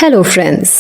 Hello friends,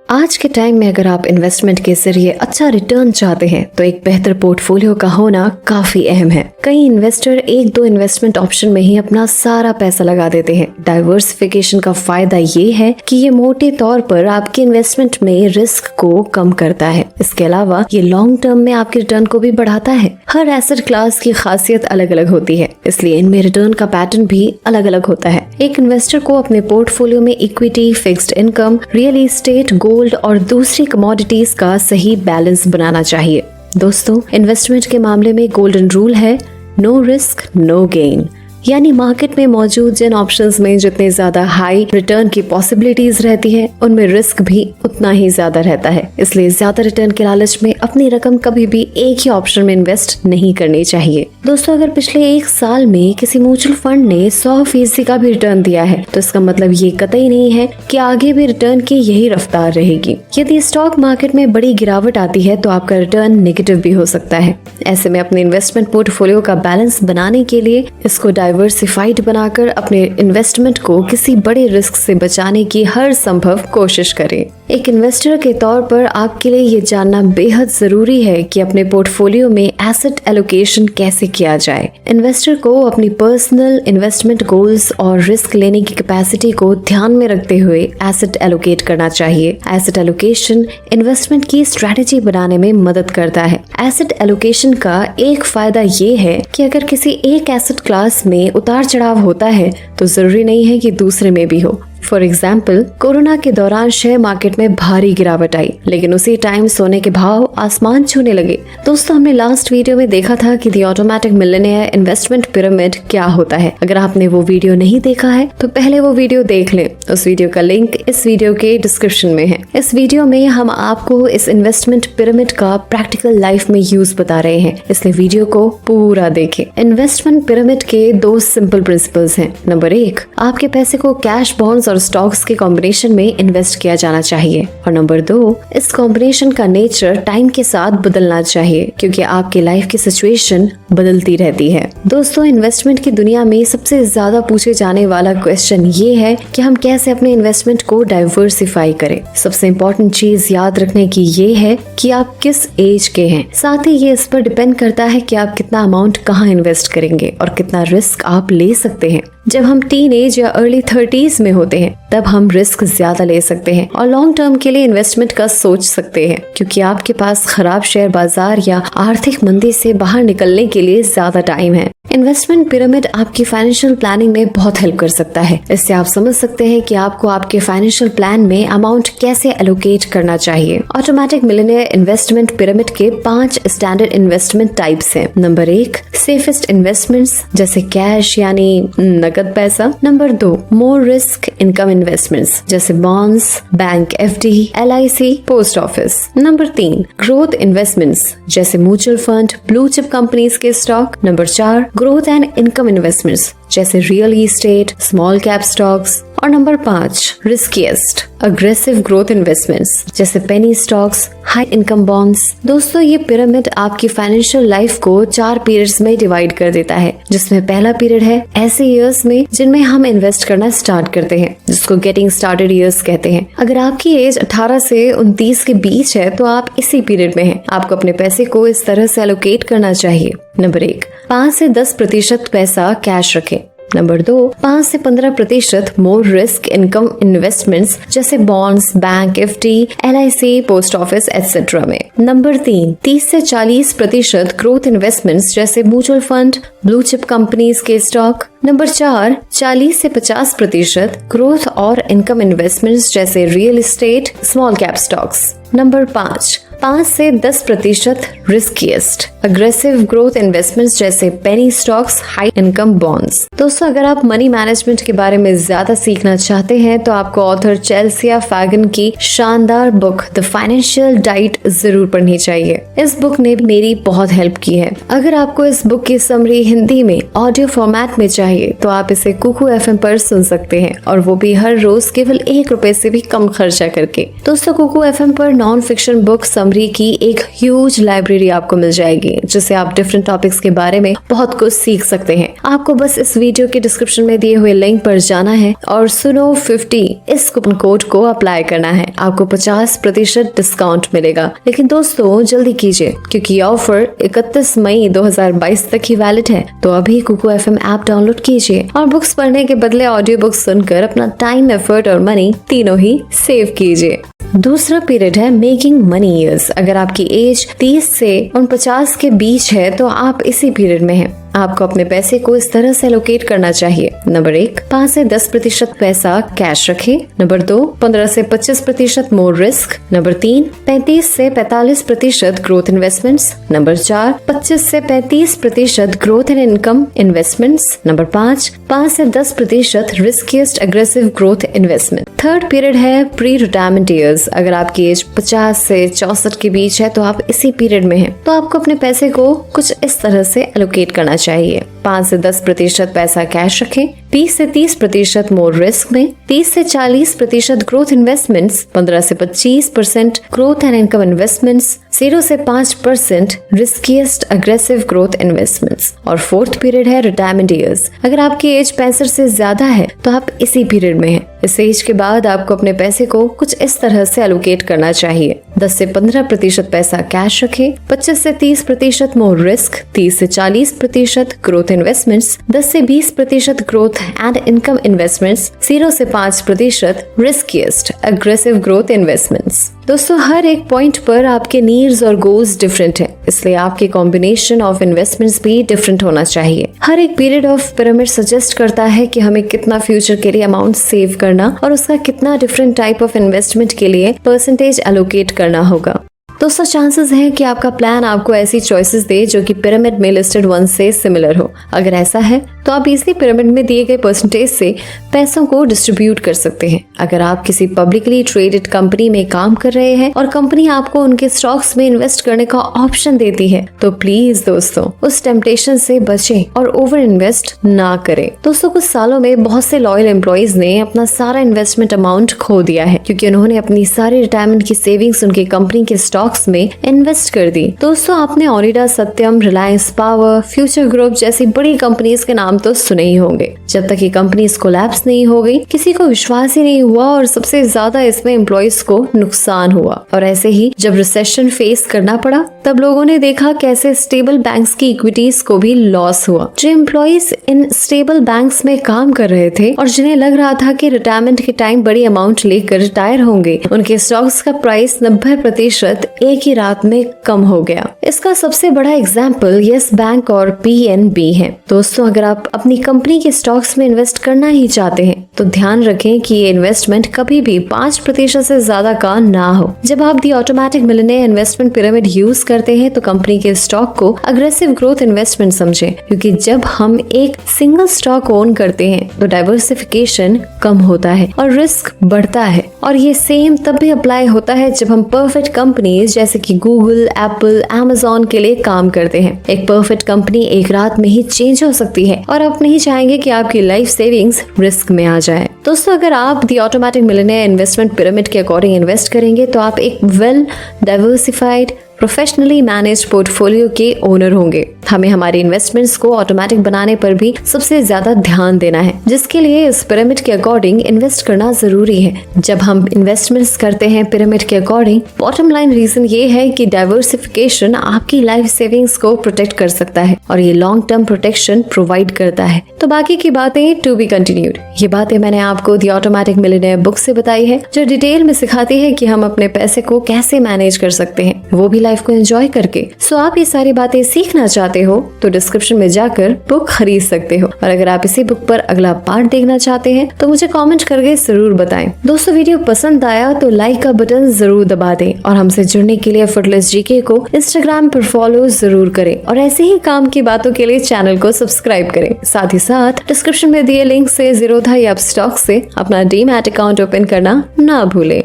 आज के time में अगर आप इन्वेस्टमेंट के जरिए अच्छा रिटर्न चाहते हैं तो एक बेहतर पोर्टफोलियो का होना काफी अहम है। कई इन्वेस्टर एक दो इन्वेस्टमेंट ऑप्शन में ही अपना सारा पैसा लगा देते हैं। डाइवर्सिफिकेशन का फायदा ये है कि ये मोटे तौर पर आपके इन्वेस्टमेंट में रिस्क को कम करता है। इसके अलावा ये लॉन्ग टर्म में आपके रिटर्न को भी बढ़ाता है। हर एसेट क्लास की खासियत अलग अलग होती है, इसलिए इनमें रिटर्न का पैटर्न भी अलग अलग होता है। एक इन्वेस्टर को अपने पोर्टफोलियो में equity, fixed income, real estate, gold और दूसरी कमोडिटीज का सही बैलेंस बनाना चाहिए। दोस्तों, इन्वेस्टमेंट के मामले में गोल्डन रूल है नो रिस्क नो गेन, यानी मार्केट में मौजूद जिन ऑप्शंस में जितने ज्यादा हाई रिटर्न की पॉसिबिलिटीज रहती है उनमें रिस्क भी उतना ही ज्यादा रहता है। इसलिए ज्यादा रिटर्न के लालच में अपनी रकम कभी भी एक ही ऑप्शन में इन्वेस्ट नहीं करनी चाहिए। दोस्तों, अगर पिछले एक साल में किसी म्यूचुअल फंड ने 100% का भी रिटर्न दिया है तो इसका मतलब ये कतई नहीं है कि आगे भी रिटर्न की यही रफ्तार रहेगी। यदि स्टॉक मार्केट में बड़ी गिरावट आती है तो आपका रिटर्न नेगेटिव भी हो सकता है। ऐसे में अपने इन्वेस्टमेंट पोर्टफोलियो का बैलेंस बनाने के लिए इसको डाइवर्सिफाइड बनाकर अपने इन्वेस्टमेंट को किसी बड़े रिस्क से बचाने की हर संभव कोशिश करें। एक इन्वेस्टर के तौर पर आपके लिए ये जानना बेहद जरूरी है कि अपने पोर्टफोलियो में एसेट एलोकेशन कैसे किया जाए। इन्वेस्टर को अपनी पर्सनल इन्वेस्टमेंट गोल्स और रिस्क लेने की कैपेसिटी को ध्यान में रखते हुए एसेट एलोकेट करना चाहिए। एसेट एलोकेशन इन्वेस्टमेंट की स्ट्रेटेजी बनाने में मदद करता है। एसेट एलोकेशन का एक फायदा ये है कि अगर किसी एक एसेट क्लास में उतार चढ़ाव होता है तो जरूरी नहीं है कि दूसरे में भी हो। फॉर एग्जाम्पल, कोरोना के दौरान शेयर मार्केट में भारी गिरावट आई, लेकिन उसी टाइम सोने के भाव आसमान छूने लगे। दोस्तों, हमने लास्ट वीडियो में देखा था कि the automatic millionaire investment pyramid क्या होता है। अगर आपने वो वीडियो नहीं देखा है तो पहले वो वीडियो देख लें। उस वीडियो का लिंक इस वीडियो के डिस्क्रिप्शन में है। इस वीडियो में हम आपको इस इन्वेस्टमेंट पिरामिड का प्रैक्टिकल लाइफ में यूज बता रहे हैं, इसलिए वीडियो को पूरा देखें। इन्वेस्टमेंट पिरामिड के दो सिंपल प्रिंसिपल्स हैं। नंबर 1, आपके पैसे को कैश, बॉन्ड्स और स्टॉक्स के कॉम्बिनेशन में इन्वेस्ट किया जाना चाहिए। और नंबर 2, इस कॉम्बिनेशन का नेचर टाइम के साथ बदलना चाहिए, क्योंकि आपके लाइफ की सिचुएशन बदलती रहती है। दोस्तों, इन्वेस्टमेंट की दुनिया में सबसे ज्यादा पूछे जाने वाला क्वेश्चन ये है कि हम कैसे अपने इन्वेस्टमेंट को डाइवर्सिफाई करें। सबसे इम्पोर्टेंट चीज याद रखने की ये है कि आप किस एज के हैं। साथ ही ये इस पर डिपेंड करता है कि आप कितना अमाउंट कहाँ इन्वेस्ट करेंगे और कितना रिस्क आप ले सकते हैं। जब हम टीन एज या अर्ली 30s में होते हैं तब हम रिस्क ज्यादा ले सकते हैं और लॉन्ग टर्म के लिए इन्वेस्टमेंट का सोच सकते हैं, क्योंकि आपके पास खराब शेयर बाजार या आर्थिक मंदी से बाहर निकलने के लिए ज्यादा टाइम है। इन्वेस्टमेंट पिरामिड आपकी फाइनेंशियल प्लानिंग में बहुत हेल्प कर सकता है। इससे आप समझ सकते हैं कि आपको आपके फाइनेंशियल प्लान में अमाउंट कैसे एलोकेट करना चाहिए। ऑटोमेटिक मिलियनेयर इन्वेस्टमेंट पिरामिड के 5 स्टैंडर्ड इन्वेस्टमेंट टाइप्स हैं। नंबर 1, सेफेस्ट इन्वेस्टमेंट्स जैसे कैश यानी नकद पैसा। Number 2, more risk income investments जैसे bonds, bank FD, LIC, post office. Number 3, growth investments जैसे mutual fund, blue chip companies के stock. Number 4, growth and income investments जैसे real estate, small cap stocks. और number 5, riskiest aggressive growth investments जैसे penny stocks, high income bonds. दोस्तों, ये pyramid आपकी financial life को 4 periods में डिवाइड कर देता है, जिसमें पहला पीरियड है ऐसे ईयर्स में जिनमें हम इन्वेस्ट करना स्टार्ट करते हैं, जिसको गेटिंग स्टार्टेड ईयर्स कहते हैं। अगर आपकी एज 18 से 29 के बीच है तो आप इसी पीरियड में हैं। आपको अपने पैसे को इस तरह से एलोकेट करना चाहिए। नंबर 1, 5 से 10% पैसा कैश रखें। नंबर 2, 5 से 15% मोर रिस्क इनकम इन्वेस्टमेंट्स जैसे bonds, bank FD, LIC, post office etcetera में। नंबर 3, 30 से 40% ग्रोथ इन्वेस्टमेंट्स जैसे mutual fund, blue chip companies के स्टॉक। नंबर 4, 40 से 50% ग्रोथ और इनकम इन्वेस्टमेंट्स जैसे real estate, small cap stocks. Number 5, 5 से 10% रिस्कीएस्ट अग्रेसिव ग्रोथ इन्वेस्टमेंट्स जैसे penny stocks, high income bonds. दोस्तों, अगर आप मनी मैनेजमेंट के बारे में ज्यादा सीखना चाहते हैं तो आपको ऑथर चेल्सिया फैगन की शानदार बुक द फाइनेंशियल डाइट जरूर पढ़नी चाहिए। इस बुक ने मेरी बहुत हेल्प की है। अगर आपको इस बुक की समरी हिंदी में ऑडियो फॉर्मेट में चाहिए तो आप इसे कुकू FM पर सुन सकते हैं, और वो भी हर रोज केवल ₹1 से भी कम खर्चा करके। दोस्तों, कुकू FM पर नॉन फिक्शन बुक समरी की एक ह्यूज लाइब्रेरी आपको मिल जाएगी, जिससे आप डिफरेंट टॉपिक्स के बारे में बहुत कुछ सीख सकते हैं। आपको बस इस वीडियो के डिस्क्रिप्शन में दिए हुए लिंक पर जाना है और सुनो 50 इस कूपन कोड को अप्लाई करना है। आपको 50% डिस्काउंट मिलेगा। लेकिन दोस्तों जल्दी कीजिए, क्योंकि ऑफर 31 मई 2022 तक ही वैलिड है। तो अभी कुकू FM ऐप डाउनलोड कीजिए और बुक्स पढ़ने के बदले ऑडियो बुक्स सुनकर अपना टाइम, एफर्ट और मनी तीनों ही सेव कीजिए। दूसरा पीरियड है मेकिंग मनी ईयर्स। अगर आपकी एज 30 से 49 के बीच है तो आप इसी पीरियड में हैं। आपको अपने पैसे को इस तरह से एलोकेट करना चाहिए। नंबर 1, 5 से 10% पैसा कैश रखें। नंबर 2, 15 से 25% मोर रिस्क। नंबर 3, 35 से 45% ग्रोथ इन्वेस्टमेंट्स। नंबर 4, 25 से 35% growth in income investments. Number 5, 5 से 10% riskiest aggressive growth investment. Third period है प्री रिटायरमेंट ईयर्स। अगर आपकी एज 50 से 64 के बीच है तो आप इसी पीरियड में हैं। तो आपको अपने पैसे को कुछ इस तरह से एलोकेट करना चाहिए। 5 से 10% पैसा कैश रखें, 20 से 30% मोर रिस्क में, 30 से 40% ग्रोथ इन्वेस्टमेंट्स, 15 से 25% ग्रोथ एंड इनकम इन्वेस्टमेंट्स, 0 से 5% रिस्किएस्ट अग्रेसिव ग्रोथ इन्वेस्टमेंट्स। और फोर्थ पीरियड है रिटायरमेंट ईयर्स। अगर आपकी एज 65 से ज्यादा है तो आप इसी पीरियड में हैं। इस एज के बाद आपको अपने पैसे को कुछ इस तरह से एलोकेट करना चाहिए। 10 से 15% पैसा कैश रखें, 25 से 30% मोर रिस्क, 30 से 40% ग्रोथ इन्वेस्टमेंट्स, 10 से 20% ग्रोथ एंड इनकम इन्वेस्टमेंट्स, 0 से 5% रिस्किएस्ट एग्रेसिव ग्रोथ इन्वेस्टमेंट्स। दोस्तों हर एक पॉइंट पर आपके नीड्स और गोल्स डिफरेंट है, इसलिए आपके कॉम्बिनेशन ऑफ इन्वेस्टमेंट्स भी डिफरेंट होना चाहिए। हर एक पीरियड ऑफ पिरामिड सजेस्ट करता है कि हमें कितना फ्यूचर के लिए अमाउंट सेव करना और उसका कितना डिफरेंट टाइप ऑफ इन्वेस्टमेंट के लिए परसेंटेज एलोकेट करना होगा। दोस्तों चांसेस हैं कि आपका प्लान आपको ऐसी चॉइसेस दे जो कि पिरामिड में लिस्टेड वन से सिमिलर हो। अगर ऐसा है तो आप इसी पिरामिड में दिए गए परसेंटेज से पैसों को डिस्ट्रीब्यूट कर सकते हैं। अगर आप किसी पब्लिकली ट्रेडेड कंपनी में काम कर रहे हैं और कंपनी आपको उनके स्टॉक्स में इन्वेस्ट करने का ऑप्शन देती है तो प्लीज दोस्तों उस टेम्पटेशन से बचें और ओवर इन्वेस्ट ना करें। दोस्तों कुछ सालों में बहुत से लॉयल एम्प्लॉइज ने अपना सारा इन्वेस्टमेंट अमाउंट खो दिया है, क्योंकि उन्होंने अपनी सारी रिटायरमेंट की सेविंग्स उनकी कंपनी के स्टॉक्स में इन्वेस्ट कर दी। दोस्तों आपने ओनिडा, सत्यम, रिलायंस पावर, फ्यूचर ग्रुप जैसी बड़ी कंपनीज के नाम तो सुने ही होंगे। जब तक ये कंपनीज कोलैप्स नहीं हो गई किसी को विश्वास ही नहीं हुआ और सबसे ज्यादा इसमें एम्प्लॉइज को नुकसान हुआ। और ऐसे ही जब रिसेशन फेस करना पड़ा तब लोगों ने देखा कैसे स्टेबल बैंक्स की इक्विटीज को भी लॉस हुआ। जो एम्प्लॉइज इन स्टेबल बैंक्स में काम कर रहे थे और जिन्हें लग रहा था कि रिटायरमेंट के टाइम बड़ी अमाउंट लेकर रिटायर होंगे, उनके स्टॉक्स का प्राइस 90% एक ही रात में कम हो गया। इसका सबसे बड़ा एग्जाम्पल यस बैंक और PNB है। दोस्तों अगर आप अपनी कंपनी के स्टॉक्स में इन्वेस्ट करना ही चाहते हैं तो ध्यान रखें कि ये इन्वेस्टमेंट कभी भी 5% से ज्यादा का ना हो। जब आप the automatic millionaire investment pyramid use करते हैं तो कंपनी के स्टॉक को अग्रेसिव ग्रोथ इन्वेस्टमेंट समझें, क्योंकि जब हम एक सिंगल स्टॉक ओन करते हैं तो डाइवर्सिफिकेशन कम होता है और रिस्क बढ़ता है। और ये सेम तब भी अप्लाई होता है जब हम परफेक्ट कंपनीज जैसे कि गूगल, एप्पल, Amazon के लिए काम करते हैं। एक परफेक्ट कंपनी एक रात में ही चेंज हो सकती है और आप नहीं चाहेंगे कि आपकी लाइफ सेविंग्स रिस्क में आ जाए। दोस्तों अगर आप the automatic millionaire investment pyramid के अकॉर्डिंग इन्वेस्ट करेंगे तो आप एक well diversified professionally manage portfolio के ओनर होंगे। हमें हमारे इन्वेस्टमेंट्स को ऑटोमेटिक बनाने पर भी सबसे ज्यादा ध्यान देना है, जिसके लिए इस पिरामिड के अकॉर्डिंग इन्वेस्ट करना जरूरी है। जब हम इन्वेस्टमेंट्स करते हैं पिरामिड के अकॉर्डिंग, बॉटम लाइन रीजन ये है कि डाइवर्सिफिकेशन आपकी लाइफ सेविंग्स को प्रोटेक्ट कर सकता है और ये लॉन्ग टर्म प्रोटेक्शन प्रोवाइड करता है। तो बाकी की बातें टू बी कंटिन्यूड। ये बातें मैंने आपको दी ऑटोमेटिक मिलियनेयर बुक से बताई है, जो डिटेल में सिखाती है कि हम अपने पैसे को कैसे मैनेज कर सकते हैं, वो भी लाइफ को एंजॉय करके। सो आप ये सारी बातें सीखना चाहते हो तो डिस्क्रिप्शन में जाकर बुक खरीद सकते हो। और अगर आप इसी बुक पर अगला पार्ट देखना चाहते हैं तो मुझे कमेंट करके जरूर बताएं। दोस्तों वीडियो पसंद आया तो लाइक का बटन जरूर दबा दें और हमसे जुड़ने के लिए एफर्टलेस जीके को इंस्टाग्राम पर फॉलो जरूर करें और ऐसे ही काम की बातों के लिए चैनल को सब्सक्राइब करें। साथ ही साथ डिस्क्रिप्शन में दिए लिंक से ज़ीरोधा या अपस्टॉक से अपना डीमैट अकाउंट ओपन करना ना भूलें।